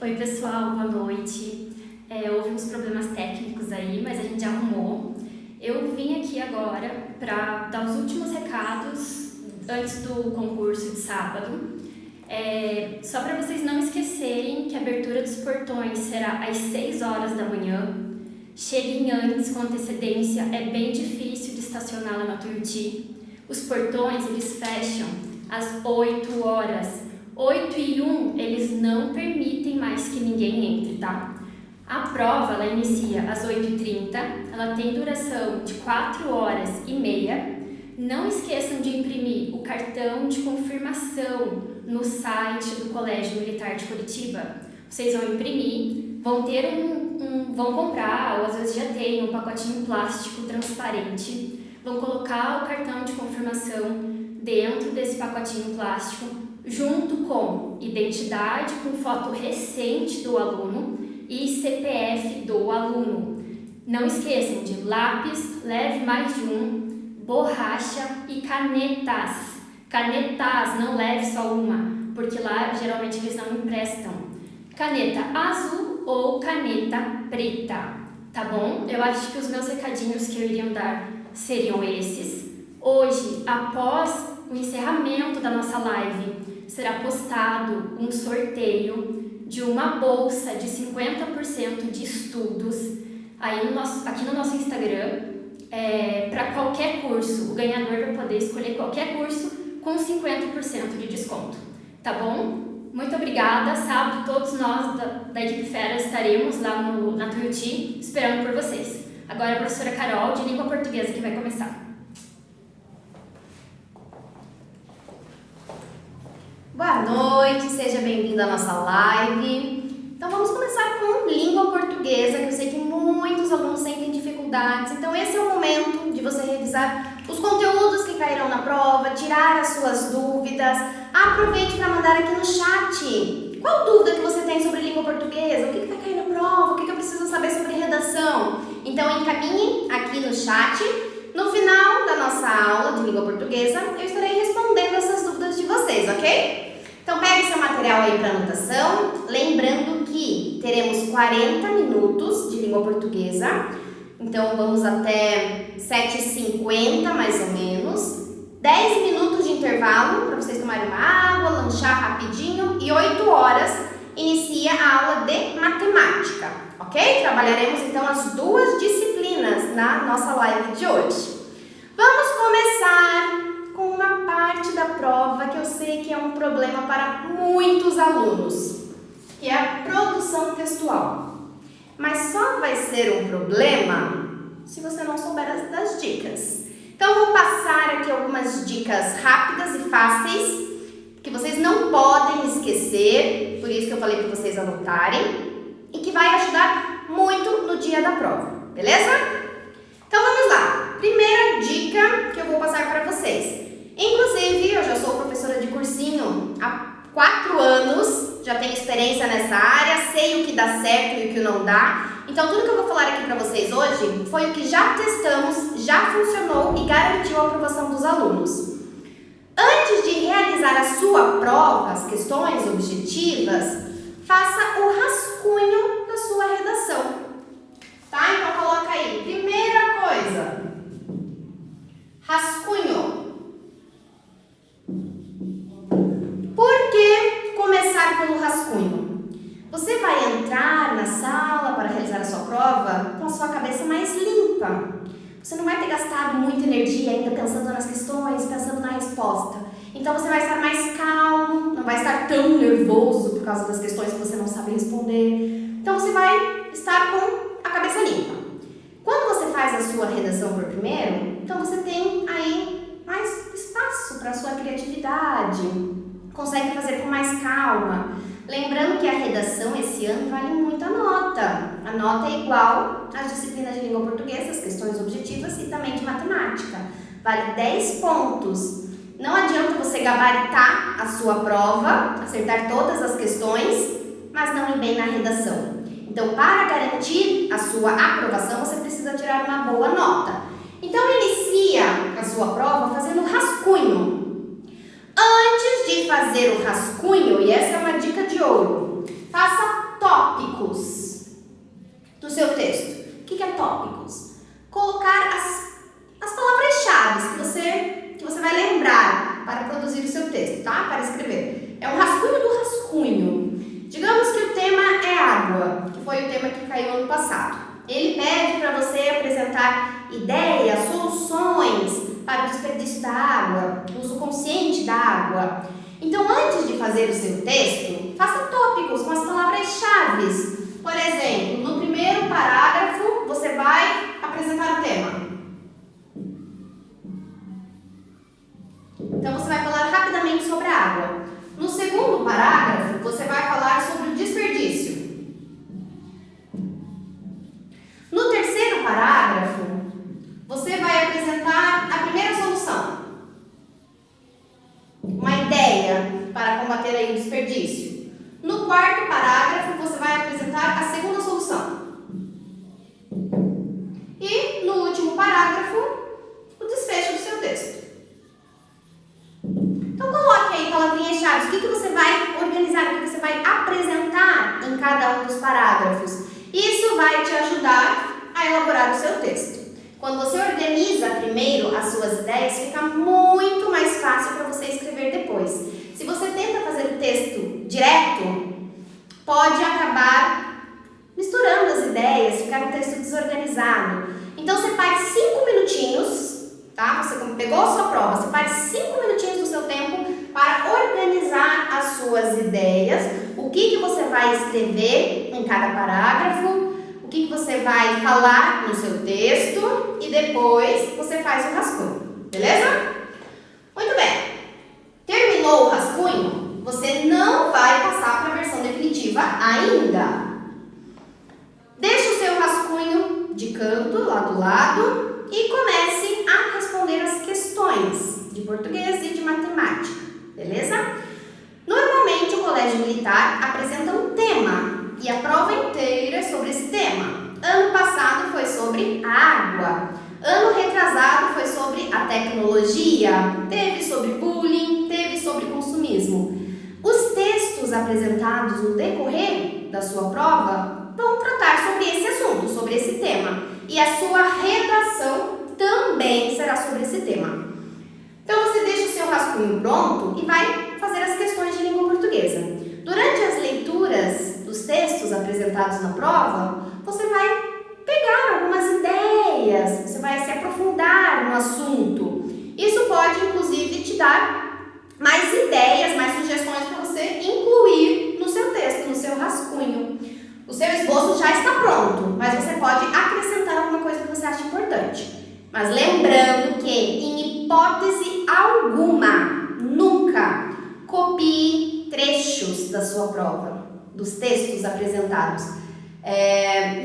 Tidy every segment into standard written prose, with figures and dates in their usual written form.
Oi pessoal, boa noite. Houve uns problemas técnicos aí, mas a gente arrumou. Eu vim aqui agora para dar os últimos recados antes do concurso de sábado. Só para vocês não esquecerem que a abertura dos portões será às 6 horas da manhã. Cheguem antes, com antecedência, é bem difícil de estacionar lá na Tuiuti. Os portões, eles fecham às 8 horas. 8h01, eles não permitem mais que ninguém entre, tá? A prova, ela inicia às 8h30, ela tem duração de 4h30. Não esqueçam de imprimir o cartão de confirmação no site do Colégio Militar de Curitiba. Vocês vão imprimir, vão ter vão comprar, ou às vezes já tem, um pacotinho plástico transparente. Vão colocar o cartão de confirmação dentro desse pacotinho plástico, junto com identidade com foto recente do aluno e CPF do aluno. Não esqueçam de lápis, leve mais de um, borracha e canetas. Canetas, não leve só uma, porque lá geralmente eles não emprestam. Caneta azul ou caneta preta, tá bom? Eu acho que os meus recadinhos que eu iria dar seriam esses. Hoje, após o encerramento da nossa live, será postado um sorteio de uma bolsa de 50% de estudos aí aqui no nosso Instagram, para qualquer curso. O ganhador vai poder escolher qualquer curso com 50% de desconto, tá bom? Muito obrigada. Sábado todos nós da equipe Fera estaremos lá na Tuiuti esperando por vocês. Agora a professora Carol, de língua portuguesa, que vai começar. Boa noite, seja bem-vindo à nossa live. Então vamos começar com língua portuguesa, que eu sei que muitos alunos sentem dificuldades. Então esse é o momento de você revisar os conteúdos que cairão na prova, tirar as suas dúvidas. Aproveite para mandar aqui no chat. Qual dúvida que você tem sobre língua portuguesa? O que vai cair na prova? O que eu preciso saber sobre redação? Então encaminhe aqui no chat. No final da nossa aula de língua portuguesa, eu estarei respondendo essas dúvidas de vocês, ok? Então pegue seu material aí para anotação, lembrando que teremos 40 minutos de língua portuguesa, então vamos até 7h50 mais ou menos, 10 minutos de intervalo para vocês tomarem uma água, lanchar rapidinho e 8 horas inicia a aula de matemática, ok? Trabalharemos então as duas disciplinas na nossa live de hoje. Vamos começar com uma parte da prova que eu sei que é um problema para muitos alunos, que é a produção textual. Mas só vai ser um problema se você não souber das dicas. Então, vou passar aqui algumas dicas rápidas e fáceis, que vocês não podem esquecer, por isso que eu falei para vocês anotarem, e que vai ajudar muito no dia da prova, beleza? Então, vamos lá. Primeira dica que eu vou passar para vocês. Inclusive, eu já sou professora de cursinho há 4 anos, já tenho experiência nessa área, sei o que dá certo e o que não dá. Então, tudo que eu vou falar aqui para vocês hoje foi o que já testamos, já funcionou e garantiu a aprovação dos alunos. Antes de realizar a sua prova, as questões objetivas, faça o rascunho da sua redação. Tá? Então, coloca aí. Primeira coisa, rascunho. Por que começar pelo rascunho? Você vai entrar na sala para realizar a sua prova com a sua cabeça mais limpa. Você não vai ter gastado muita energia ainda pensando nas questões, pensando na resposta. Então você vai estar mais calmo, não vai estar tão nervoso por causa das questões que você não sabe responder. Então você vai estar com a cabeça limpa. Quando você faz a sua redação por primeiro, então você tem aí mais espaço para a sua criatividade, consegue fazer com mais calma. Lembrando que a redação esse ano vale muito a nota. A nota é igual às disciplinas de língua portuguesa, as questões objetivas e também de matemática. Vale 10 pontos. Não adianta você gabaritar a sua prova, acertar todas as questões, mas não ir bem na redação. Então, para garantir a sua aprovação, você precisa tirar uma boa nota. Então, inicia a sua prova fazendo rascunho. Antes de fazer o rascunho, e essa é uma dica de ouro, faça tópicos do seu texto. O que é tópicos? Colocar as palavras-chave que você vai lembrar para produzir o seu texto, tá? Para escrever. É um rascunho do rascunho. Digamos que o tema é água, que foi o tema que caiu ano passado. Ele pede para você apresentar ideias, soluções para o desperdício da água, o uso consciente da água. Então, antes de fazer o seu texto, faça tópicos com as palavras-chave. Por exemplo, no primeiro parágrafo, você vai apresentar o tema. Então, você vai falar rapidamente sobre a água. No segundo parágrafo, você vai falar sobre o desperdício. No terceiro parágrafo, você vai apresentar a primeira solução. Uma ideia para combater aí o desperdício. No quarto parágrafo, você vai apresentar a segunda solução. E no último parágrafo, o desfecho do seu texto. Então, coloque aí palavrinhas-chave. O que você vai organizar, o que você vai apresentar em cada um dos parágrafos. Isso vai te ajudar a elaborar o seu texto. Quando você organiza primeiro as suas ideias, fica muito mais fácil para você escrever depois. Se você tenta fazer o texto direto, pode acabar misturando as ideias, ficar um texto desorganizado. Então, separe 5 minutinhos, tá? Você pegou a sua prova, separe 5 minutinhos do seu tempo para organizar as suas ideias, o que você vai escrever em cada parágrafo, o que você vai falar no seu texto e depois você faz o rascunho, beleza? Muito bem. Terminou o rascunho? Você não vai passar para a versão definitiva ainda. Deixe o seu rascunho de canto, lá do lado, e comece a responder as questões de português e de matemática, beleza? Normalmente o Colégio Militar apresenta um tema e a prova inteira é sobre esse tema. Ano passado foi sobre a água. Ano retrasado foi sobre a tecnologia. Teve sobre bullying, teve sobre consumismo. Os textos apresentados no decorrer da sua prova vão tratar sobre esse assunto, sobre esse tema. E a sua redação também será sobre esse tema. Então você deixa o seu rascunho pronto e vai fazer as questões de língua portuguesa. Durante as leituras dos textos apresentados na prova, você vai pegar algumas ideias, você vai se aprofundar no assunto. Isso pode, inclusive, te dar mais ideias, mais sugestões para você incluir no seu texto, no seu rascunho. O seu esboço já está pronto, mas você pode acrescentar alguma coisa que você acha importante. Mas lembrando que, em hipótese alguma, nunca copie trechos da sua prova, dos textos apresentados.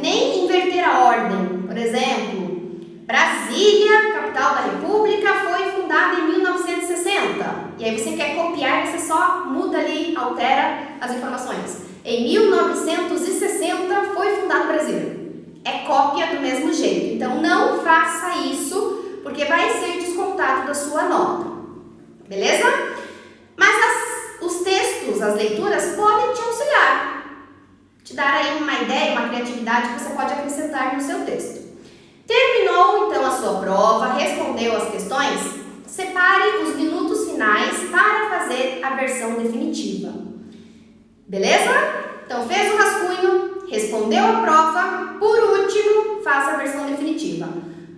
Nem inverter a ordem. Por exemplo, Brasília, capital da República, foi fundada em 1960. E aí você quer copiar, você só muda ali, altera as informações. Em 1960 foi fundado o Brasil. É cópia do mesmo jeito. Então não faça isso, porque vai ser descontado da sua nota. Beleza? Mas os textos, as leituras podem te auxiliar, te dar aí uma ideia, uma criatividade que você pode acrescentar no seu texto. Terminou então a sua prova, respondeu as questões? Separe os minutos finais para fazer a versão definitiva. Beleza? Então fez o rascunho, respondeu a prova, por último, faça a versão definitiva.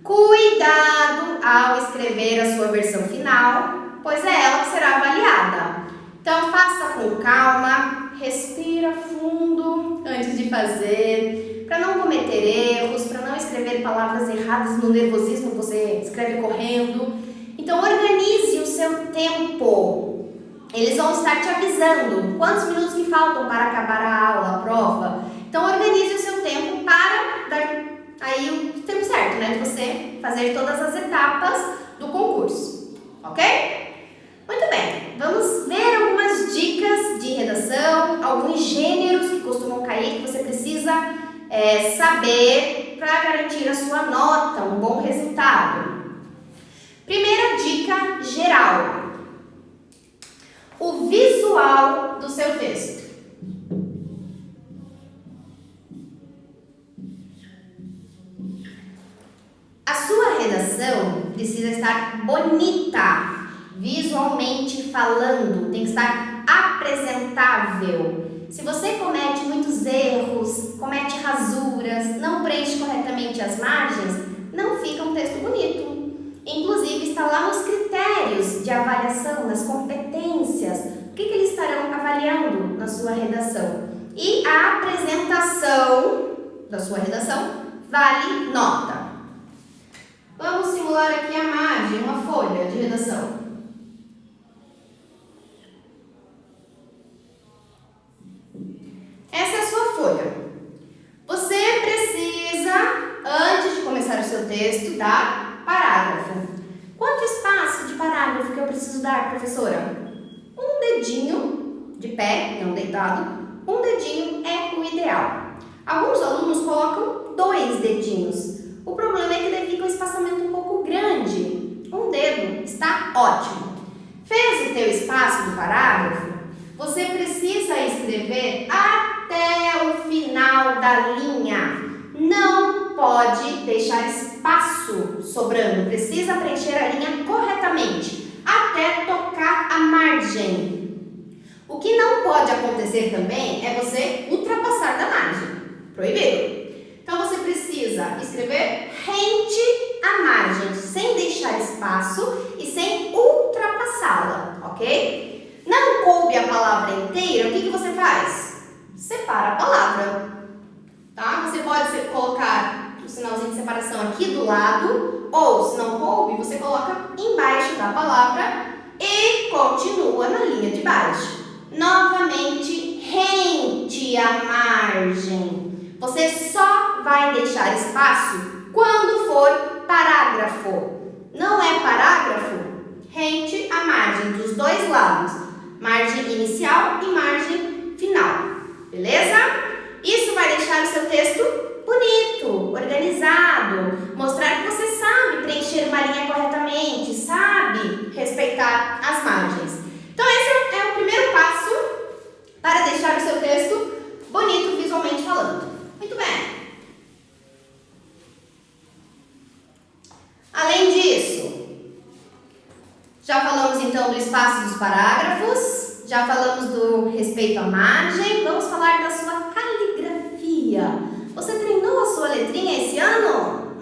Cuidado ao escrever a sua versão final, pois é ela que será avaliada. Então faça com calma, respira fundo antes de fazer, para não cometer erros, para não escrever palavras erradas no nervosismo, você escreve correndo. Então organize o seu tempo. Eles vão estar te avisando quantos minutos que faltam para acabar a aula, a prova. Então organize o seu tempo para dar aí o tempo certo, né? De você fazer todas as etapas do concurso, ok? Muito bem, vamos ver algumas dicas de redação, alguns gêneros que costumam cair, que você precisa saber para garantir a sua nota, um bom resultado. Primeira dica geral: o visual do seu texto. redação precisa estar bonita, visualmente falando, tem que estar apresentável. Se você comete muitos erros, comete rasuras, não preenche corretamente as margens, não fica um texto bonito. Inclusive, está lá nos critérios de avaliação, nas competências, o que eles estarão avaliando na sua redação. E a apresentação da sua redação vale nota. Vamos simular aqui a margem, uma folha de redação. Essa é a sua folha. Você precisa, antes de começar o seu texto, dar parágrafo. Quanto espaço de parágrafo que eu preciso dar, professora? Um dedinho de pé, não deitado. Um dedinho é o ideal. Alguns alunos colocam 2 dedinhos. O problema é que daí fica um espaçamento um pouco grande. Um dedo está ótimo. Fez o teu espaço do parágrafo? Você precisa escrever até o final da linha. Não pode deixar espaço sobrando. Precisa preencher a linha corretamente, até tocar a margem. O que não pode acontecer também é você ultrapassar da margem. Proibido. Então você precisa escrever rente à margem, sem deixar espaço e sem ultrapassá-la, ok? Não coube a palavra inteira, o que você faz? Separa a palavra, tá? Você pode colocar o sinalzinho de separação aqui do lado, ou se não coube, você coloca embaixo da palavra e continua na linha de baixo. Novamente, rente à margem. Você só vai deixar espaço quando for parágrafo. Não é parágrafo? Rente à margem dos 2 lados. Margem inicial e margem final. Beleza? Isso vai deixar o seu texto bonito, organizado. Mostrar que você sabe preencher uma linha corretamente, sabe respeitar as margens. Então esse é o primeiro passo para deixar o seu texto bonito visualmente falando. Muito bem. Além disso, já falamos então do espaço dos parágrafos, já falamos do respeito à margem, vamos falar da sua caligrafia. Você treinou a sua letrinha esse ano?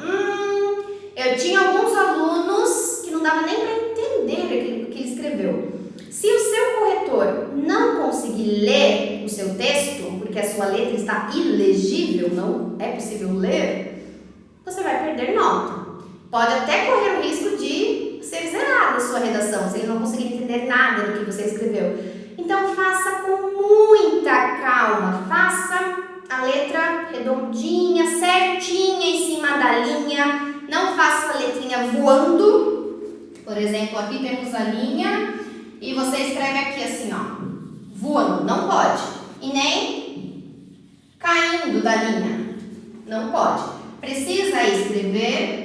Eu tinha alguns alunos que não dava nem para entender o que ele escreveu. Se o seu corretor não conseguir ler o seu texto, porque a sua letra está ilegível, não é possível ler, você vai perder nota. Pode até correr o risco de ser zerada a sua redação, se ele não conseguir entender nada do que você escreveu. Então faça com muita calma, faça a letra redondinha, certinha em cima da linha, não faça a letrinha voando. Por exemplo, aqui temos a linha e você escreve aqui assim, ó, voando, não pode. E nem caindo da linha, não pode. Precisa escrever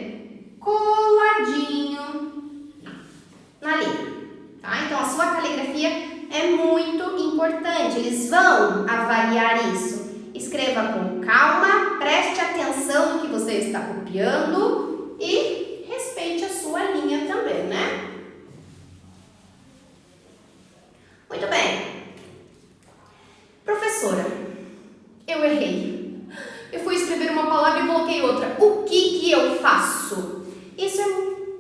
coladinho na linha, tá? Então a sua caligrafia é muito importante, eles vão avaliar isso. Escreva com calma, preste atenção no que você está copiando e respeite a sua linha também, né? Muito bem. Professora, eu errei. Eu fui escrever uma palavra e coloquei outra. O que eu faço? Isso é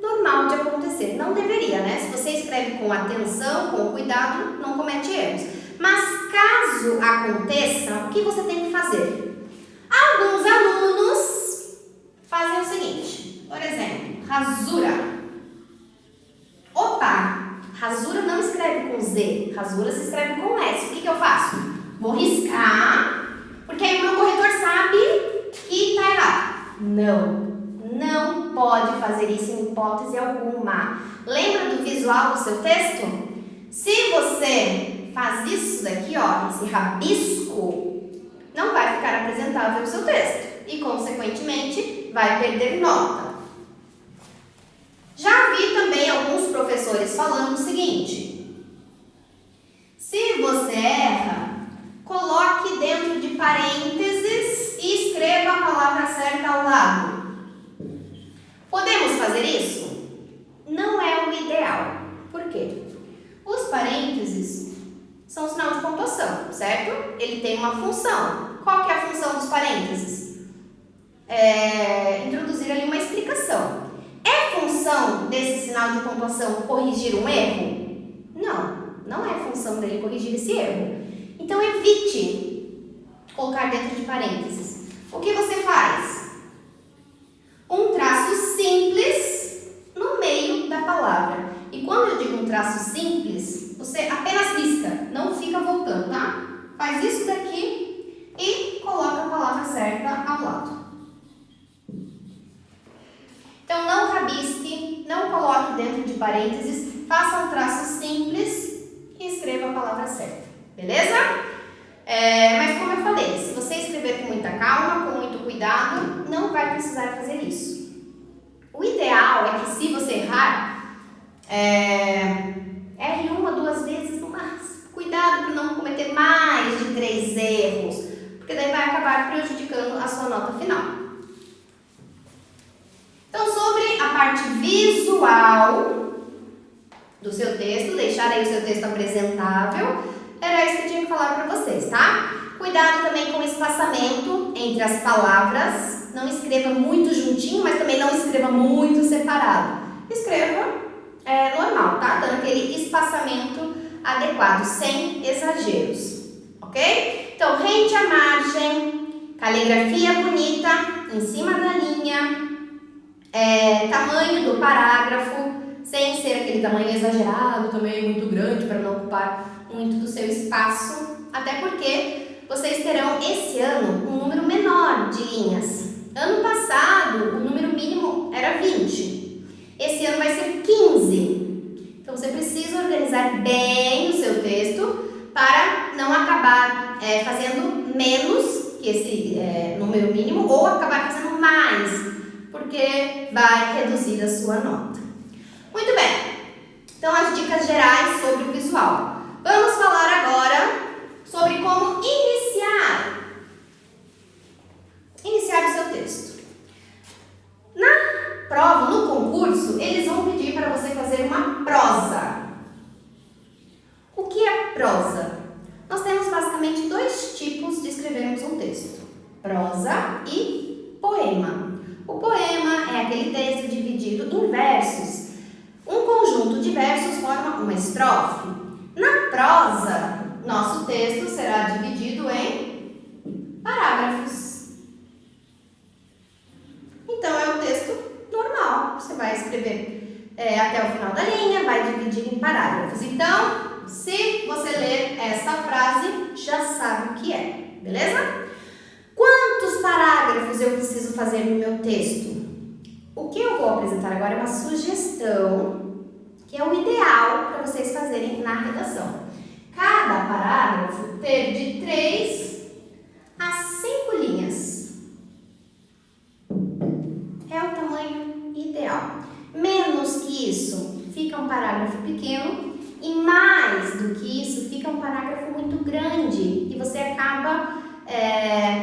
normal de acontecer. Não deveria, né? Se você escreve com atenção, com cuidado, não comete erros. Mas caso aconteça, o que você tem que fazer? Alguns alunos fazem o seguinte. Por exemplo, rasura. Opa! Rasura não escreve com Z, rasura se escreve com S. O que eu faço? Vou riscar, porque aí o meu corretor sabe que tá errado. Não pode fazer isso em hipótese alguma. Lembra do visual do seu texto? Se você faz isso daqui, ó, esse rabisco, não vai ficar apresentável o seu texto e, consequentemente, vai perder nota. Já vi também alguns professores falando o seguinte: se você erra, coloque dentro de parênteses e escreva a palavra certa ao lado. Podemos fazer fazer isso? Não é o ideal. Por quê? Os parênteses são sinal de pontuação, certo? Ele tem uma função. Qual que é a função dos parênteses? Introduzir ali uma explicação. É função desse sinal de pontuação corrigir um erro? Não é função dele corrigir esse erro. Então, evite colocar dentro de parênteses. O que você faz? Um traço simples no meio da palavra. E quando eu digo um traço simples, você apenas risca, não fica voltando, tá? Faz isso daqui e coloca a palavra certa ao lado. Então, não rabisque, não coloque dentro de parênteses, faça um traço simples e escreva a palavra certa, beleza? Mas como eu falei, se você escrever com muita calma, com muito cuidado, não vai precisar fazer isso. O ideal é que se você errar, erre uma, 2 vezes no máximo. Cuidado para não cometer mais de 3 erros, porque daí vai acabar prejudicando a sua nota final. Então, sobre a parte visual do seu texto, deixar aí o seu texto apresentável, era isso que eu tinha que falar para vocês, tá? Cuidado também com o espaçamento entre as palavras. Não escreva muito juntinho, mas também não escreva muito separado. Escreva normal, tá? Dando aquele espaçamento adequado, sem exageros, ok? Então, rente à margem, caligrafia bonita, em cima da linha, tamanho do parágrafo, sem ser aquele tamanho exagerado, também muito grande, para não ocupar muito do seu espaço, até porque vocês terão esse ano um número menor de linhas. Ano passado, o número mínimo era 20. Esse ano vai ser 15. Então, você precisa organizar bem o seu texto para não acabar fazendo menos que esse número mínimo ou acabar fazendo mais, porque vai reduzir a sua nota. Muito bem. Então, as dicas gerais sobre o visual. Vamos falar agora sobre como iniciar o seu texto. Na prova, no concurso, eles vão pedir para você fazer uma prosa. O que é prosa? Nós temos basicamente 2 tipos de escrevermos um texto: prosa e poema. O poema é aquele texto dividido em versos. Um conjunto de versos forma uma estrofe. Na prosa, nosso texto será dividido em parágrafos. Então, é o texto normal. Você vai escrever até o final da linha, vai dividir em parágrafos. Então, se você ler esta frase, já sabe o que é, beleza? Quantos parágrafos eu preciso fazer no meu texto? O que eu vou apresentar agora é uma sugestão, que é o ideal para vocês fazerem na redação. Cada parágrafo ter de 3 a 5 linhas. É o tamanho ideal. Menos que isso, fica um parágrafo pequeno, e mais do que isso, fica um parágrafo muito grande, e você acaba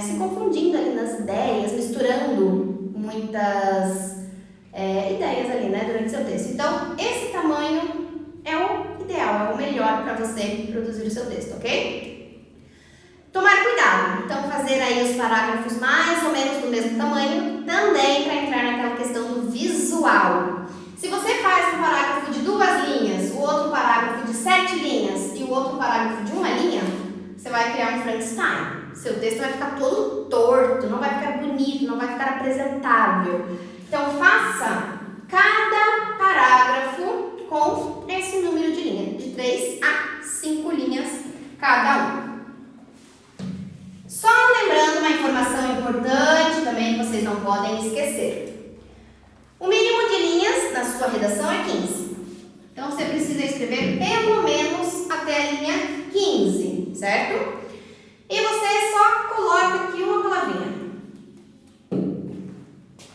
se confundindo ali nas ideias, misturando muitas ideias ali, né, durante o seu texto. Então, esse tamanho é o ideal, é o melhor para você produzir o seu texto, ok? Tomar cuidado, então fazer aí os parágrafos mais ou menos do mesmo tamanho, também para entrar naquela questão do visual. Se você faz um parágrafo de 2 linhas, o outro parágrafo de 7 linhas e o outro parágrafo de 1 linha, você vai criar um Frankenstein. Seu texto vai ficar todo torto, não vai ficar bonito, não vai ficar apresentável. Então, faça cada parágrafo com esse número de linha, de 3 a 5 linhas cada um. Só lembrando uma informação importante também que vocês não podem esquecer. O mínimo de linhas na sua redação é 15. Então, você precisa escrever pelo menos até a linha 15, certo? E você só coloca aqui uma palavrinha.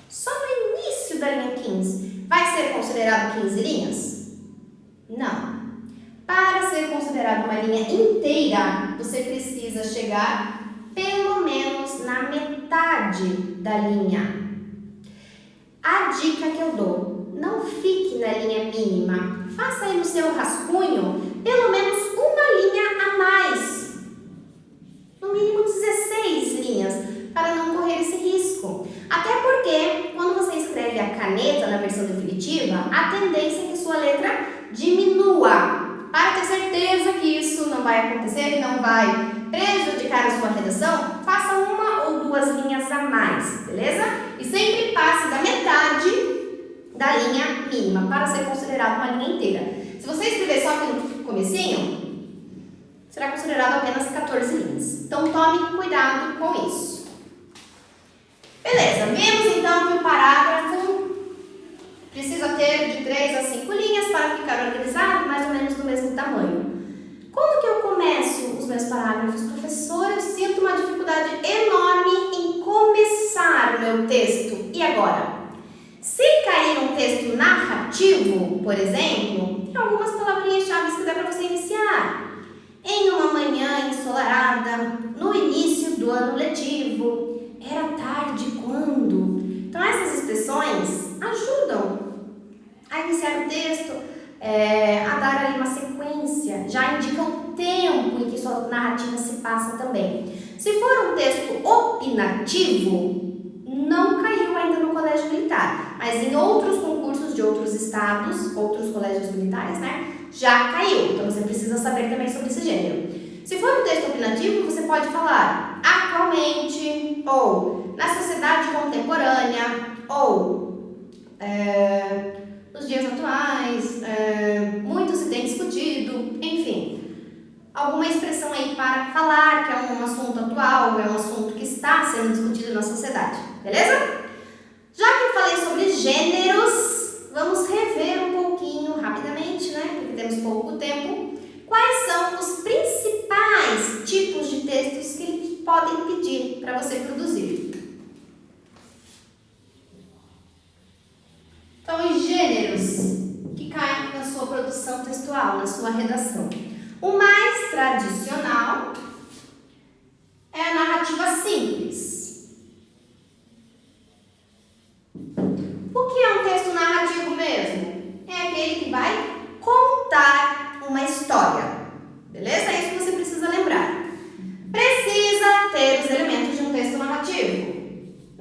Só no início da linha 15. Vai ser considerado 15 linhas? Não. Para ser considerado uma linha inteira, você precisa chegar pelo menos na metade da linha. A dica que eu dou: sempre a linha mínima. Faça aí no seu rascunho pelo menos uma linha a mais. No mínimo 16 linhas, para não correr esse risco. Até porque, quando você escreve a caneta na versão definitiva, a tendência é que sua letra diminua. Para ter certeza que isso não vai acontecer e não vai prejudicar a sua redação, faça uma ou duas linhas a mais, beleza? E sempre passe da metade da linha mínima, para ser considerado uma linha inteira. Se você escrever só aqui no comecinho, será considerado apenas 14 linhas. Então, tome cuidado com isso. Beleza, vimos então que o parágrafo precisa ter de 3 a 5 linhas para ficar organizado, mais ou menos do mesmo tamanho. Como que eu começo os meus parágrafos? Professor, eu sinto uma dificuldade enorme em começar o meu texto. E agora? Se cair um texto narrativo, por exemplo, tem algumas palavrinhas-chave que dá para você iniciar. Em uma manhã ensolarada, no início do ano letivo, era tarde quando... Então, essas expressões ajudam a iniciar o texto, a dar ali uma sequência, já indicam o tempo em que sua narrativa se passa também. Se for um texto opinativo, não caiu ainda no colégio militar, mas em outros concursos de outros estados, outros colégios militares, né, já caiu. Então você precisa saber também sobre esse gênero. Se for um texto opinativo, você pode falar atualmente, ou na sociedade contemporânea, ou nos dias atuais, muito se tem discutido, enfim. Alguma expressão aí para falar que é um assunto atual, é um assunto que está sendo discutido na sociedade, beleza? Já que eu falei sobre gêneros, vamos rever um pouquinho rapidamente, né? Porque temos pouco tempo. Quais são os principais tipos de textos que eles podem pedir para você produzir? Então, os gêneros que caem na sua produção textual, na sua redação. O mais tradicional é a narrativa simples. O que é um texto narrativo mesmo? É aquele que vai contar uma história. Beleza? É isso que você precisa lembrar. Precisa ter os elementos de um texto narrativo.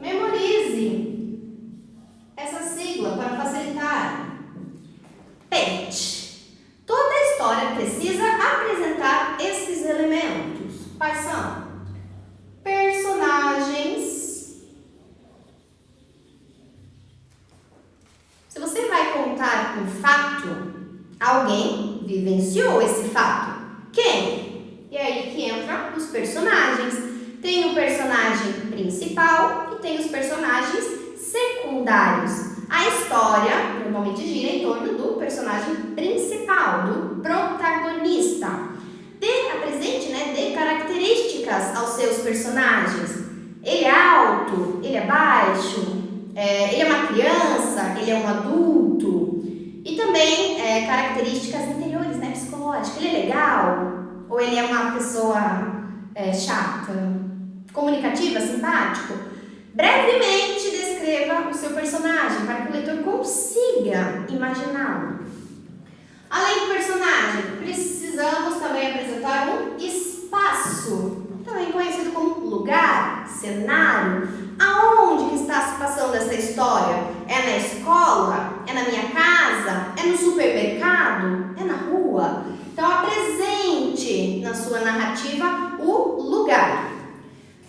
Memorize essa sigla para facilitar. PET. Toda a história precisa apresentar esses elementos. Quais são? Personagens. Se você vai contar um fato, alguém vivenciou esse fato. Quem? E é aí que entra os personagens. Tem o personagem principal e tem os personagens secundários. A história normalmente gira em torno do personagem principal, do protagonista. Apresente, dê características aos seus personagens. Ele é alto, ele é baixo, ele é uma criança, ele é um adulto. E também características interiores, psicológicas. Ele é legal ou ele é uma pessoa chata, comunicativa, simpático? Brevemente descreva o seu personagem para que o leitor consiga imaginá-lo. Além do personagem, precisamos também apresentar um espaço, também conhecido como lugar, cenário. Aonde que está se passando essa história? É na escola? É na minha casa? É no supermercado? É na rua? Então apresente na sua narrativa o lugar.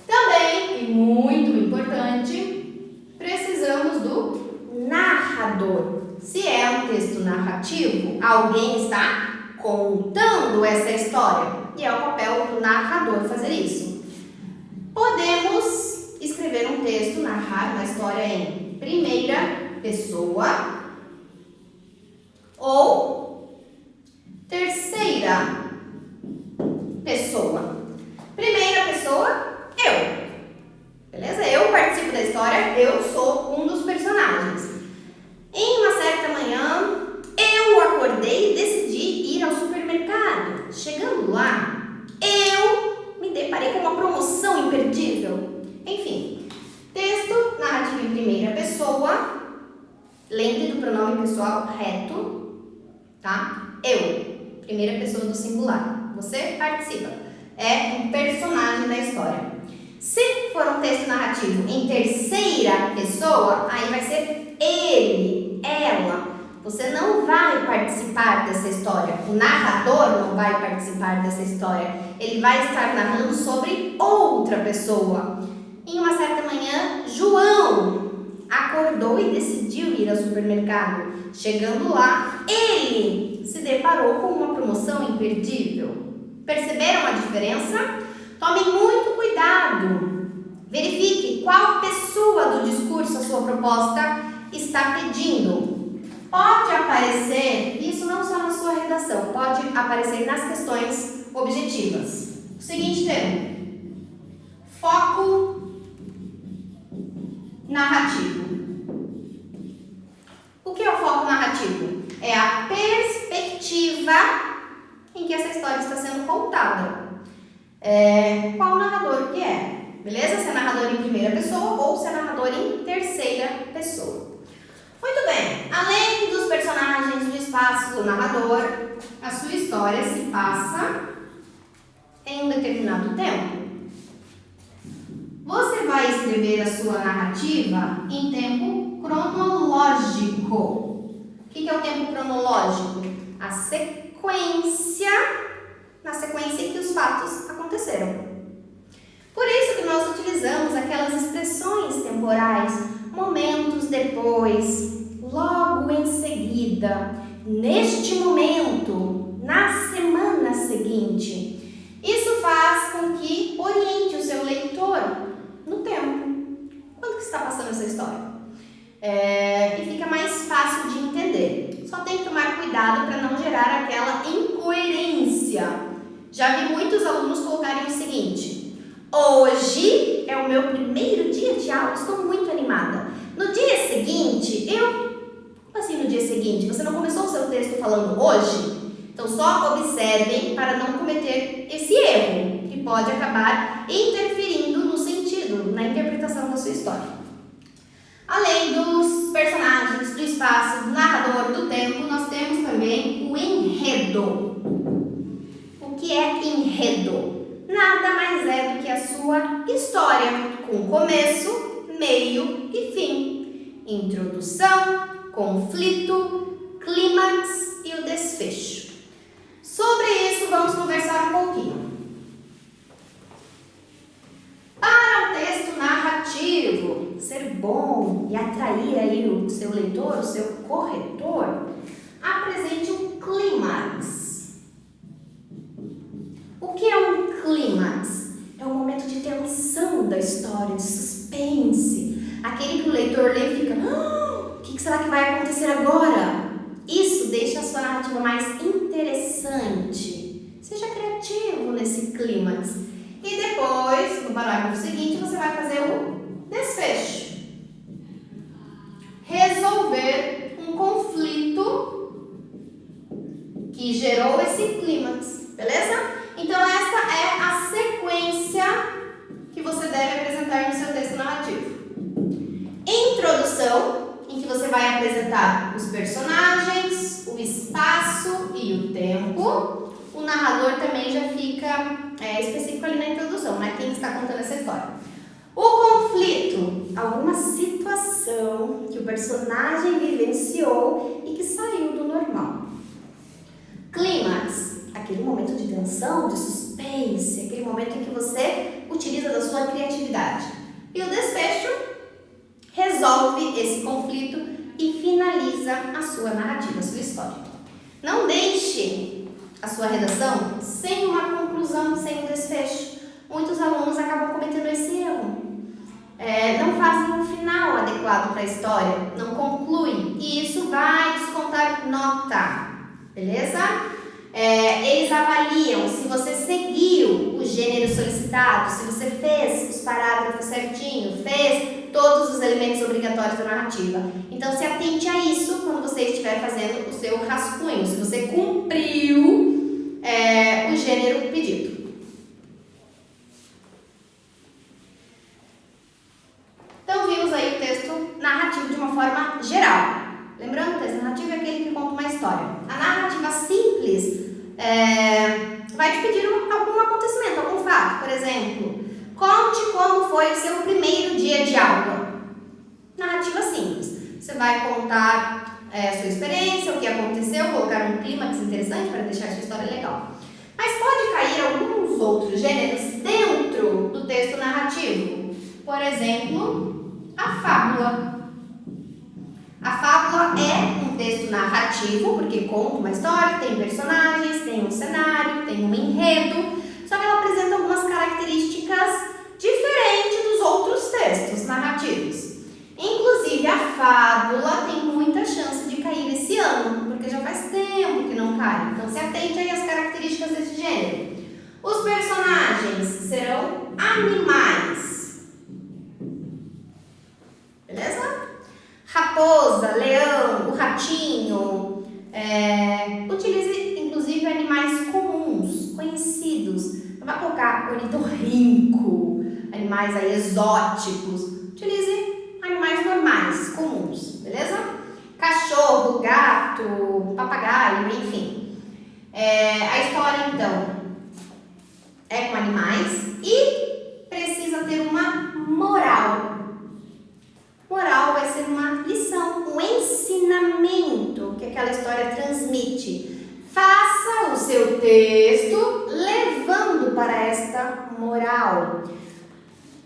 Também, e muito importante, precisamos do narrador. Se é um texto narrativo, alguém está contando essa história e é o papel do narrador fazer isso. Podemos escrever um texto, narrar uma história em primeira pessoa ou terceira pessoa. Primeira pessoa, eu. Beleza? Eu participo da história, eu sou um dos personagens. Em uma certa manhã, eu acordei e decidi ir ao supermercado. Chegando lá, eu me deparei com uma promoção imperdível. Enfim, texto narrativo em primeira pessoa. Lembre do pronome pessoal reto, tá? Eu, primeira pessoa do singular. Você participa. É um personagem da história. Se for um texto narrativo em terceira pessoa, aí vai ser ele, ela. Você não vai participar dessa história. O narrador não vai participar dessa história. Ele vai estar narrando sobre outra pessoa. Em uma certa manhã, João acordou e decidiu ir ao supermercado. Chegando lá, ele se deparou com uma promoção imperdível. Perceberam a diferença? Tome muito cuidado. Verifique qual pessoa do discurso a sua proposta está pedindo. Pode aparecer, isso não só na sua redação, pode aparecer nas questões objetivas. O seguinte termo: foco narrativo. O que é o foco narrativo? É a perspectiva em que essa história está sendo contada. Qual narrador que é? Beleza? Se é narrador em primeira pessoa ou se é narrador em terceira pessoa. Muito bem. Além dos personagens, do espaço, do narrador, a sua história se passa em um determinado tempo. Você vai escrever a sua narrativa em tempo cronológico. O que é o tempo cronológico? A sequência, na sequência em que os fatos aconteceram. Por isso que nós utilizamos aquelas expressões temporais, momentos depois, logo em seguida, neste momento, na semana seguinte. Isso faz com que oriente o seu leitor no tempo. Quando que está passando essa história? E fica mais fácil de entender. Só tem que tomar cuidado para não gerar aquela incoerência. Já vi muitos alunos colocarem o seguinte: hoje é o meu primeiro dia de aula, estou muito animada. No dia seguinte, Como assim no dia seguinte? Você não começou o seu texto falando hoje? Então só observem para não cometer esse erro, que pode acabar interferindo no sentido, na interpretação da sua história. Além dos personagens, do espaço, do narrador, do tempo, nós temos também o enredo. O que é enredo? Nada mais é do que a sua história, com começo, meio e fim. Introdução, conflito, clímax e o desfecho. Sobre isso vamos conversar um pouquinho. Para o texto narrativo ser bom e atrair aí o seu leitor, o seu corretor, apresente um clímax. O que é um clímax? É um momento de tensão da história, de suspense. Aquele que o leitor lê e fica: o que será que vai acontecer agora? Isso deixa a sua narrativa mais interessante. Seja criativo nesse clímax. E depois, no parágrafo seguinte, você vai fazer o desfecho. Resolver um conflito que gerou esse clímax, beleza? Então essa é a sequência que você deve apresentar no seu texto narrativo. Introdução, em que você vai apresentar os personagens, o espaço e o tempo. O narrador também já fica específico ali na introdução, né? Quem está contando essa história. O conflito, alguma situação que o personagem vivenciou e que saiu do normal. Clímax, aquele momento de tensão, de suspense, aquele momento em que você utiliza da sua criatividade. E o desfecho resolve esse conflito e finaliza a sua narrativa, a sua história. Não deixe a sua redação sem uma conclusão, sem um desfecho. Muitos alunos acabam cometendo esse erro. Não fazem um final adequado para a história, não concluem, e isso vai descontar nota, beleza? Eles avaliam se você seguiu o gênero solicitado, se você fez os parágrafos certinho, fez todos os elementos obrigatórios da narrativa. Então se atente a isso quando você estiver fazendo o seu rascunho, se você cumpriu o gênero pedido. Então vimos aí o texto narrativo de uma forma geral. Lembrando, o texto narrativo é aquele que conta uma história. A narrativa simples vai te pedir algum acontecimento, algum fato. Por exemplo, conte como foi o seu primeiro dia de aula. Narrativa simples. Você vai contar a sua experiência, o que aconteceu, colocar um clímax interessante para deixar a sua história legal. Mas pode cair alguns outros gêneros dentro do texto narrativo. Por exemplo, a fábula. A fábula é um texto narrativo, porque conta uma história, tem personagens, tem um cenário, tem um enredo, só que ela apresenta algumas características diferentes dos outros textos narrativos. Inclusive, a fábula tem muita chance de cair esse ano, porque já faz tempo que não cai. Então, se atente aí às características desse gênero. Os personagens serão animais. Beleza? Raposa, leão, o ratinho. Utilize, inclusive, animais comuns, conhecidos. Não vai colocar ornitorrinco, animais aí exóticos. Utilize animais normais, comuns, beleza? Cachorro, gato, papagaio, enfim. A história, então, é com animais e precisa ter uma moral. Moral vai ser uma lição, um ensinamento que aquela história transmite. Faça o seu texto levando para esta moral.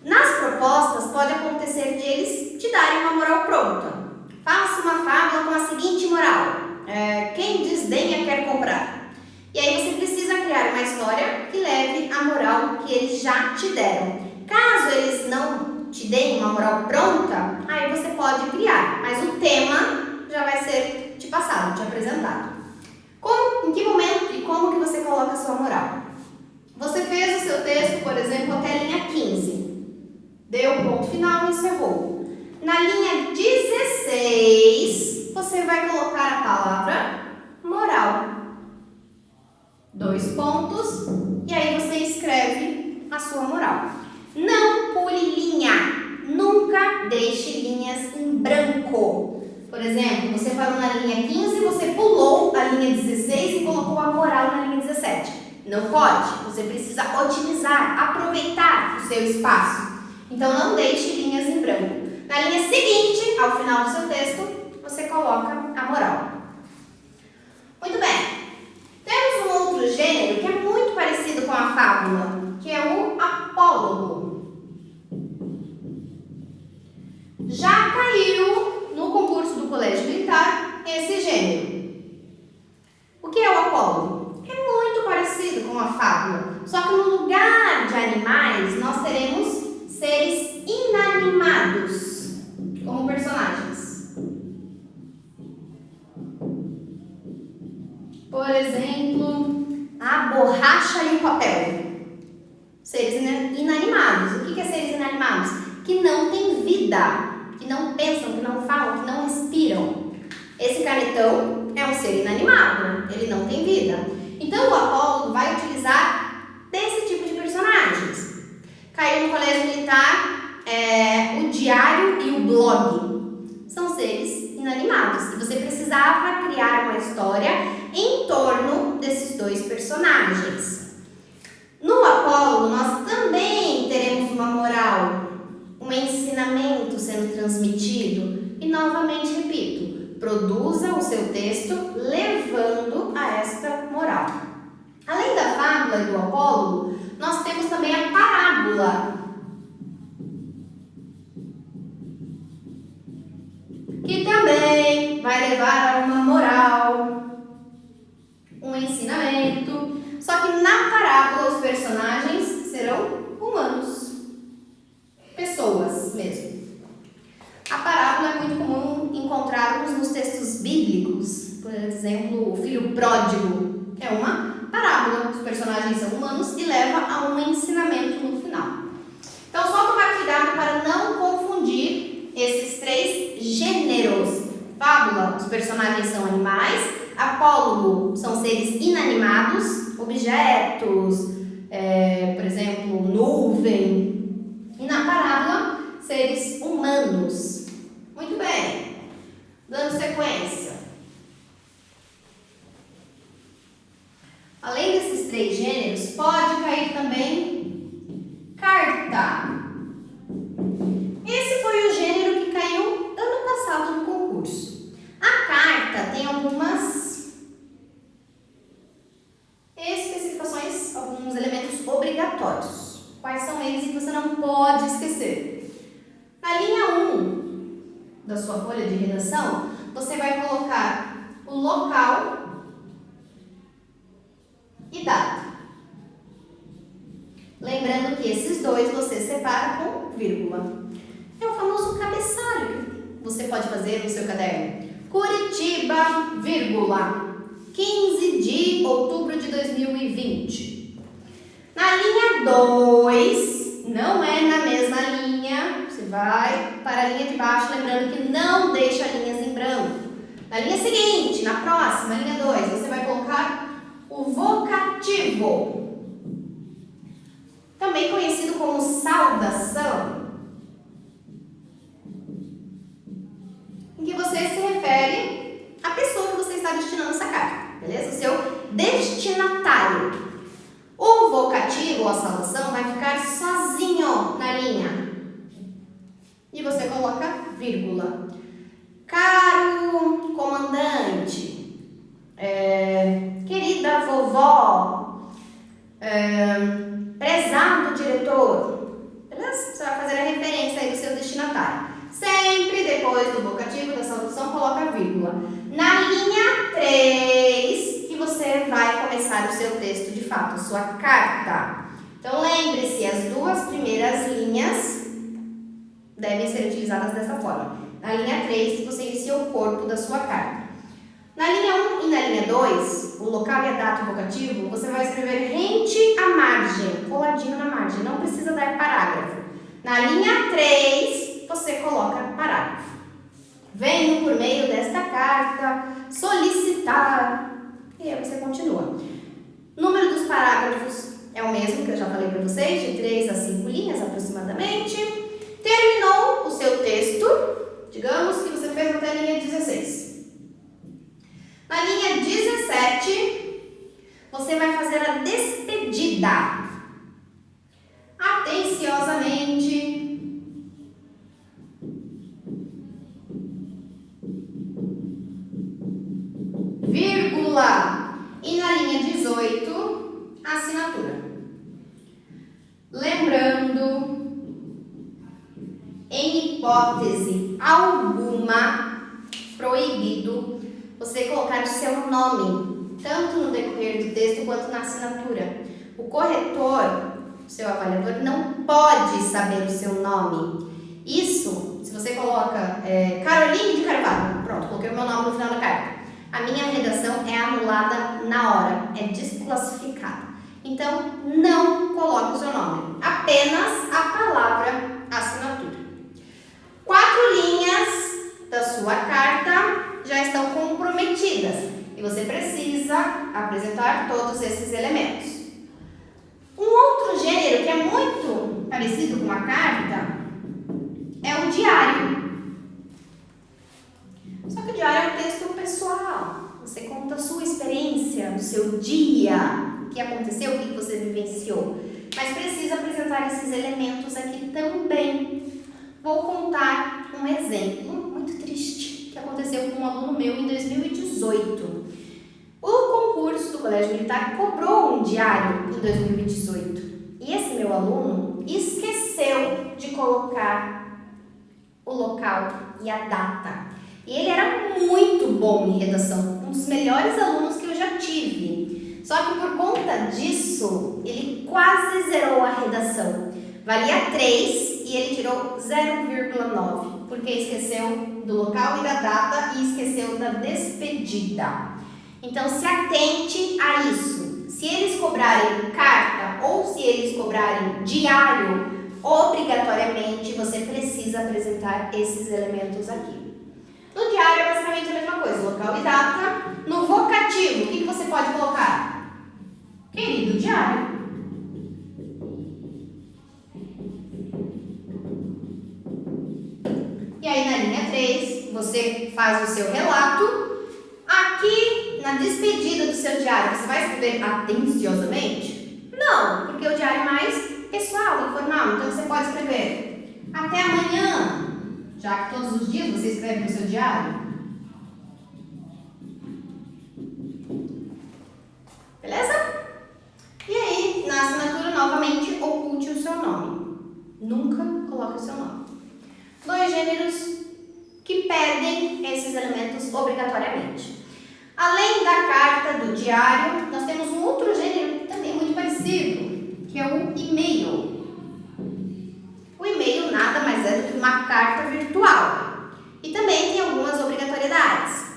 Nas propostas, pode acontecer de eles te darem uma moral pronta. Faça uma fábula com a seguinte moral. Quem desdenha quer comprar. E aí você precisa criar uma história que leve a moral que eles já te deram. Caso eles não te deem uma moral pronta, aí você pode criar. Mas o tema já vai ser te passado, te apresentado. Em que momento e como que você coloca a sua moral? Você fez o seu texto, por exemplo, até a linha 15. Deu o ponto final e encerrou. Na linha 16, você vai colocar a palavra moral. 2 pontos. E aí você escreve a sua moral. Não pule linha. Nunca deixe linhas em branco. Por exemplo, você parou na linha 15, você pulou a linha 16 e colocou a moral na linha 17. Não pode. Você precisa otimizar, aproveitar o seu espaço. Então, não deixe linhas em branco. Na linha seguinte, ao final do seu texto, você coloca a moral. Muito bem. Temos um outro gênero que é muito parecido com a fábula, que é o apólogo. Já caiu no concurso do Colégio Militar esse gênero. O que é o apólogo? É muito parecido com a fábula, só que no lugar de animais, nós teremos seres inanimados como personagens. Por exemplo, a borracha e o papel. Seres inanimados. O que é seres inanimados? Que não têm vida, que não pensam, que não falam, que não respiram. Esse canetão é um ser inanimado, ele não tem vida. Então o apólogo vai utilizar desse tipo de personagens. Caiu no Colégio Militar, o diário e o blog. São seres inanimados. E você precisava criar uma história em torno desses 2 personagens. No apólogo, nós também teremos uma moral, um ensinamento sendo transmitido. E novamente repito, produza o seu texto levando a esta moral. Além da fábula e do apólogo, nós temos também a parábola, que também vai levar a uma moral, um ensinamento. Só que na parábola os personagens serão humanos, pessoas mesmo. A parábola é muito comum encontrarmos nos textos bíblicos. Por exemplo, o filho pródigo é uma parábola. Os personagens são humanos e leva a um ensinamento no final. Então, só tomar cuidado para não confundir esses 3 gêneros. Fábula, os personagens são animais. Apólogo, são seres inanimados, objetos, por exemplo, nuvem. E na parábola, seres humanos. Muito bem. Dando sequência. Além desses 3 gêneros, pode cair também carta. Esse foi o gênero que caiu ano passado no concurso. A carta tem algumas especificações, alguns elementos obrigatórios. Quais são eles e que você não pode esquecer? Na linha 1 da sua folha de redação, você vai colocar o local e data. Lembrando que esses dois você separa com vírgula. É o famoso cabeçalho que você pode fazer no seu caderno. Curitiba, vírgula, 15 de outubro de 2020. Na linha 2, não é na mesma linha, você vai para a linha de baixo, lembrando que não deixa linhas em branco. Na linha seguinte, na próxima, linha 2, você vai colocar o vocativo, também conhecido como saudação, em que você se refere à pessoa que você está destinando essa carta, beleza? O seu destinatário. O vocativo ou a saudação vai ficar sozinho na linha. E você coloca vírgula. Caro comandante, querida vovó, prezado diretor, beleza? Você vai fazer a referência aí do seu destinatário. Sempre depois do vocativo da saudação, coloca vírgula. Na linha 3, que você vai começar o seu texto de fato, a sua carta. Então, lembre-se, as 2 primeiras linhas devem ser utilizadas dessa forma. Na linha 3, você inicia o corpo da sua carta. Na linha 1 e na linha 2, o local e a data do vocativo, você vai escrever rente à margem, coladinho na margem, não precisa dar parágrafo. Na linha 3, você coloca parágrafo. Venho por meio desta carta solicitar. E aí você continua. O número dos parágrafos é o mesmo que eu já falei para vocês, de 3 a 5 linhas aproximadamente. Terminou o seu texto, digamos que você fez até a linha 16. Na linha 17, você vai fazer a despedida. Atenciosamente, vírgula. E na linha 18, a assinatura. Lembrando, em hipótese alguma, proibido você colocar o seu nome, tanto no decorrer do texto quanto na assinatura. O corretor, o seu avaliador, não pode saber o seu nome. Isso, se você coloca Caroline de Carvalho, pronto, coloquei o meu nome no final da carta. A minha redação é anulada na hora, é desclassificada. Então, não coloque o seu nome, apenas a palavra assinatura. 4 linhas da sua carta já estão comprometidas e você precisa apresentar todos esses elementos. Um outro gênero que é muito parecido com a carta é o diário. Só que o diário é um texto pessoal. Você conta a sua experiência, o seu dia, o que aconteceu, o que você vivenciou. Mas precisa apresentar esses elementos aqui também. Vou contar um exemplo muito triste que aconteceu com um aluno meu em 2018. O concurso do Colégio Militar cobrou um diário em 2018. E esse meu aluno esqueceu de colocar o local e a data. E ele era muito bom em redação, um dos melhores alunos que eu já tive. Só que por conta disso, ele quase zerou a redação. Valia 3 e ele tirou 0,9, porque esqueceu do local e da data e esqueceu da despedida. Então, se atente a isso. Se eles cobrarem carta ou se eles cobrarem diário, obrigatoriamente você precisa apresentar esses elementos aqui. No diário é basicamente a mesma coisa, local e data. No vocativo, o que você pode colocar? Querido diário. E aí na linha 3, você faz o seu relato. Aqui na despedida do seu diário, você vai escrever atenciosamente? Não, porque o diário é mais pessoal, informal. Então você pode escrever até amanhã, já que todos os dias você escreve no seu diário. Beleza? E aí, na assinatura, novamente, oculte o seu nome. Nunca coloque o seu nome. 2 gêneros que pedem esses elementos obrigatoriamente. Além da carta do diário, nós temos um outro gênero também muito parecido, que é o e-mail. O e-mail nada mais é do que uma carta virtual. E também tem algumas obrigatoriedades.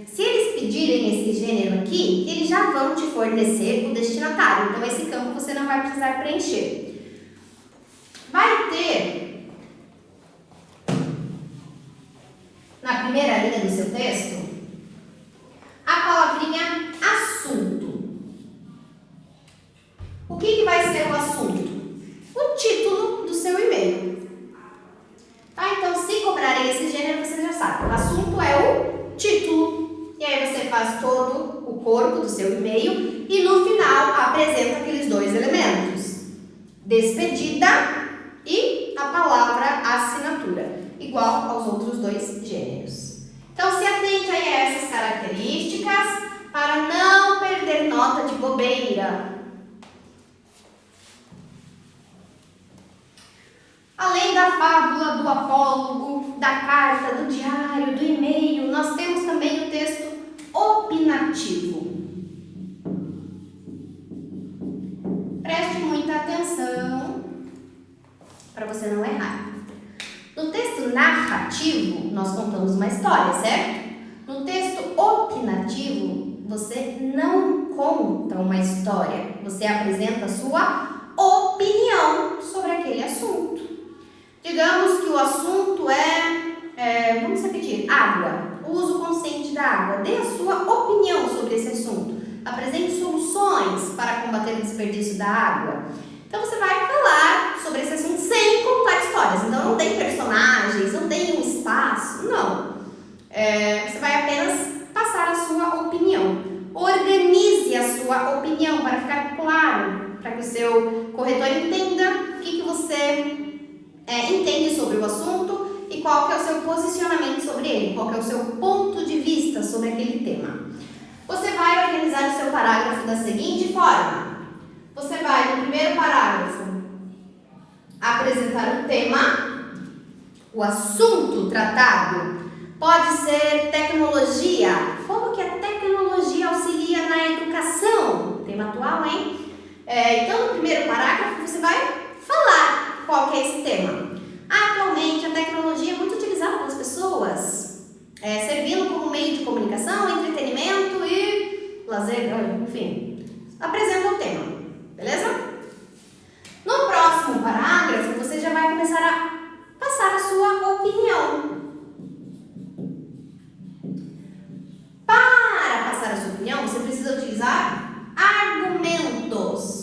Se eles pedirem esse gênero aqui, eles já vão te fornecer o destinatário. Então, esse campo você não vai precisar preencher. Vai ter, na primeira linha do seu texto, a palavrinha assunto. O que vai ser o assunto? O título do seu e-mail. Tá? Então, se cobrarem esse gênero, você já sabe. O assunto é o título. E aí você faz todo o corpo do seu e-mail e no final apresenta aqueles 2 elementos. Despedida e a palavra assinatura. Igual aos outros 2 gêneros. Então, se atente aí a essas características para não perder nota de bobeira. Além da fábula, do apólogo, da carta, do diário, do e-mail, nós temos também o texto opinativo. Preste muita atenção para você não errar. No texto narrativo, nós contamos uma história, certo? No texto opinativo, você não conta uma história, você apresenta a sua opinião sobre aquele assunto. Digamos que o assunto vamos repetir, água, o uso consciente da água. Dê a sua opinião sobre esse assunto. Apresente soluções para combater o desperdício da água. Então você vai falar sobre esse assunto sem contar histórias. Então não tem personagens, não tem um espaço, não. Você vai apenas passar a sua opinião. Organize a sua opinião para ficar claro, para que o seu corretor entenda o que você entende sobre o assunto e qual que é o seu posicionamento sobre ele, qual que é o seu ponto de vista sobre aquele tema. Você vai organizar o seu parágrafo da seguinte forma. Você vai, no primeiro parágrafo, apresentar o tema, o assunto tratado. Pode ser tecnologia. Como que a tecnologia auxilia na educação? Tema atual, hein? Então, no primeiro parágrafo, você vai falar qual que é esse tema. Atualmente, a tecnologia é muito utilizada pelas pessoas, servindo como meio de comunicação, entretenimento e lazer, enfim. Apresenta o tema, beleza? No próximo parágrafo, você já vai começar a passar a sua opinião. Para passar a sua opinião, você precisa utilizar argumentos.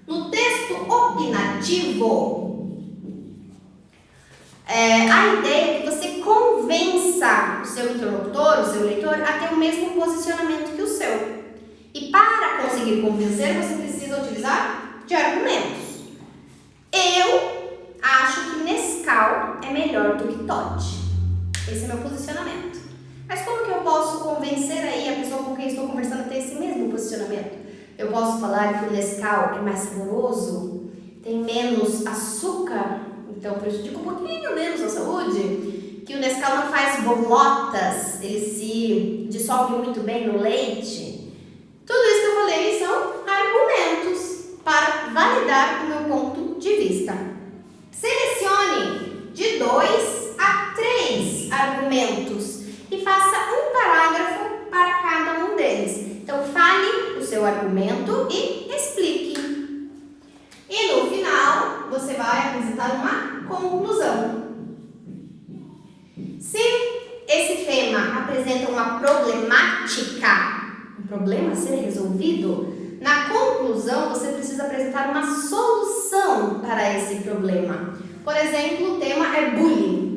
No texto opinativo, a ideia é que você convença o seu interlocutor, o seu leitor, a ter o mesmo posicionamento que o seu. E para conseguir convencer, você precisa utilizar de argumentos. Eu acho que Nescau é melhor do que Toddy. Esse é meu posicionamento. Mas como que eu posso convencer aí a pessoa com quem estou conversando a ter esse mesmo posicionamento? Eu posso falar que o Nescau é mais saboroso, tem menos açúcar, então prejudica um pouquinho menos a saúde, que o Nescau não faz bolotas, ele se dissolve muito bem no leite. Tudo isso que eu falei são argumentos para validar o meu ponto de vista. Selecione de 2 a 3 argumentos e faça um parágrafo para cada um deles. Então, fale o seu argumento e explique. E no final, você vai apresentar uma conclusão. Se esse tema apresenta uma problemática, um problema a ser resolvido, na conclusão você precisa apresentar uma solução para esse problema. Por exemplo, o tema é bullying.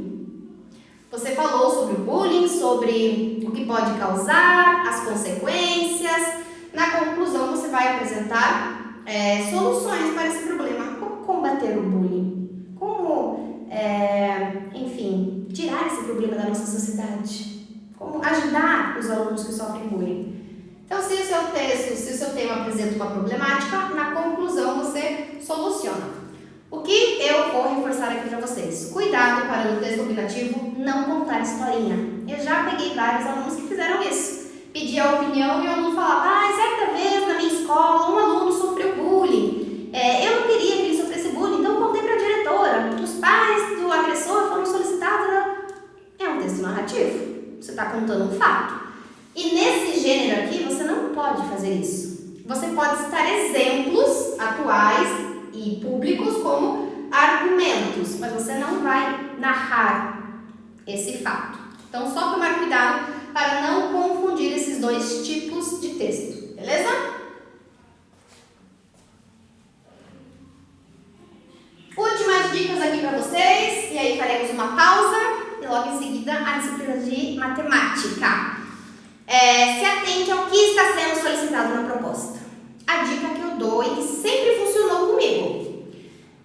Você falou sobre o bullying, sobre o que pode causar, as consequências. Na conclusão, você vai apresentar soluções para esse problema. Como combater o bullying? Como, enfim, tirar esse problema da nossa sociedade? Como ajudar os alunos que sofrem bullying? Então, se o seu texto, se o seu tema apresenta uma problemática, na conclusão você soluciona. O que eu vou reforçar aqui para vocês? Cuidado para no texto opinativo não contar historinha. Eu já peguei vários alunos que fizeram isso. Pedi a opinião e o aluno falava, certa vez na minha escola um aluno sofreu bullying. Eu não queria que ele sofresse bullying, então contei para a diretora. Os pais do agressor foram solicitados. É um texto narrativo. Você está contando um fato. E nesse gênero aqui, você não pode fazer isso. Você pode citar exemplos atuais e públicos como argumentos, mas você não vai narrar esse fato. Então, só tomar cuidado para não confundir esses dois tipos de texto, beleza? Últimas dicas aqui para vocês, e aí faremos uma pausa e logo em seguida a disciplina de matemática. Se atente ao que está sendo solicitado na proposta. A dica que eu dou e que sempre funcionou comigo.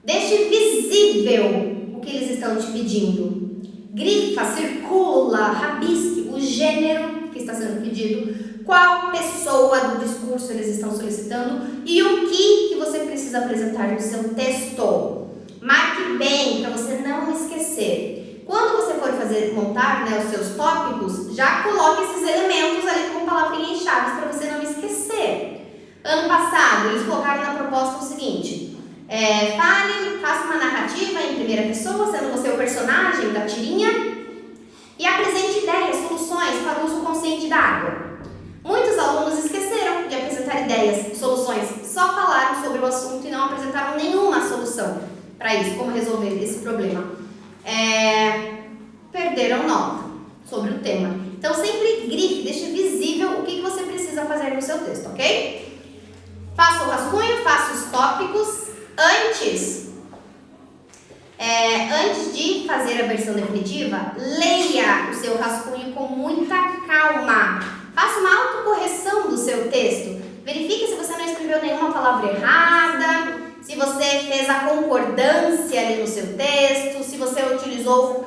Deixe visível o que eles estão te pedindo. Grifa, circula, rabisque o gênero que está sendo pedido, qual pessoa do discurso eles estão solicitando e o que você precisa apresentar no seu texto. Marque bem para você não esquecer. Quando você for montar os seus tópicos, já coloque esses elementos ali como palavrinhas-chave para você não esquecer. Ano passado, eles colocaram na proposta o seguinte: faça uma narrativa em primeira pessoa, sendo você o personagem da tirinha, e apresente ideias, soluções para o uso consciente da água. Muitos alunos esqueceram de apresentar ideias, soluções, só falaram sobre o assunto e não apresentaram nenhuma solução para isso, como resolver esse problema. Perderam nota sobre o tema. Então, sempre grife, deixe visível o que você precisa fazer no seu texto, ok? Faça o rascunho, faça os tópicos. Antes de fazer a versão definitiva, leia o seu rascunho com muita calma. Faça uma autocorreção do seu texto. Verifique se você não escreveu nenhuma palavra errada, se você fez a concordância ali no seu texto, se você utilizou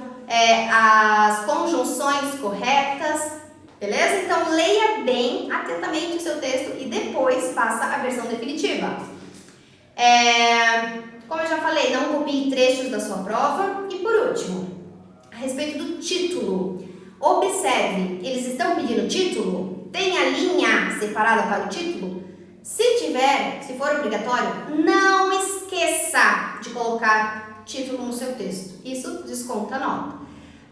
as conjunções corretas, beleza? Então, leia bem, atentamente o seu texto e depois faça a versão definitiva. Como eu já falei, não copie trechos da sua prova. E por último, a respeito do título, observe, eles estão pedindo título? Tem a linha separada para o título? Se tiver, se for obrigatório, não esqueça de colocar título no seu texto. Isso desconta a nota.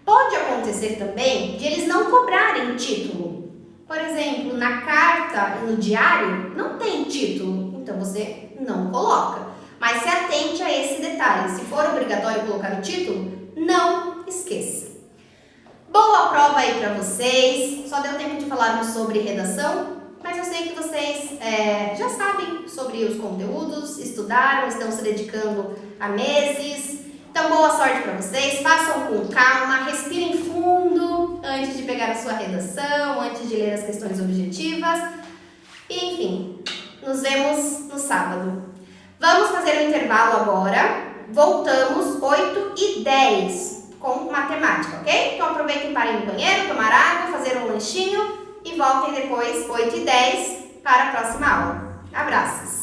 Pode acontecer também de eles não cobrarem título. Por exemplo, na carta e no diário não tem título, então você não coloca. Mas se atente a esse detalhe. Se for obrigatório colocar o título, não esqueça. Boa prova aí para vocês. Só deu tempo de falarmos sobre redação, mas eu sei que vocês já sabem sobre os conteúdos, estudaram, estão se dedicando há meses. Então, boa sorte para vocês, façam com calma, respirem fundo antes de pegar a sua redação, antes de ler as questões objetivas. E, enfim, nos vemos no sábado. Vamos fazer um intervalo agora, voltamos 8h10 com matemática, ok? Então, aproveitem para ir no banheiro, tomar água, fazer um lanchinho e voltem depois 8h10 para a próxima aula. Abraços!